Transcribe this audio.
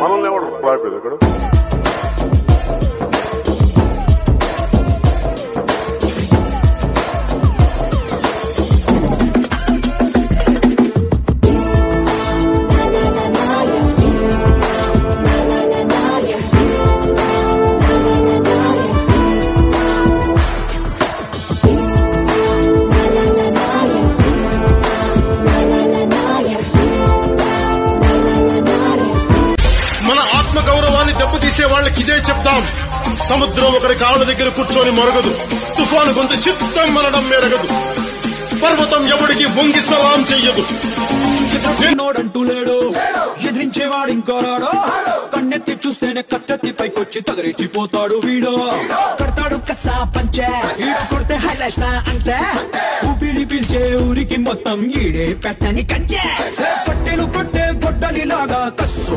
మనల్ని ఎవరు రాయిపోయింది ఇక్కడ? గౌరవాన్ని దెబ్బతీసే వాళ్ళకి ఇదే చెప్తాం. సముద్రం ఒకరి కాళ్ళ దగ్గర కూర్చొని మొరగదు, తుఫాను గొంతు చిత్తం మనడం మెరగదు, పర్వతం ఎవడికి వంగి సలాం చెయ్యదు. నోడంటూ లేడు, ఎదిరించేవాడు ఇంకో రాడు, కన్నెత్తి చూస్తేనే కట్టెత్తి పైకొచ్చి తగరిచిపోతాడు వీడు. కడతాడు కసా పంచే, కొడితే హైలైట్సా అంటే ఊపిరి పీల్చే ఊరికి మొత్తం ఈడే పెట్టని కంచే. పట్టెలు కొట్టే గొడ్డలి లాగా కస్సు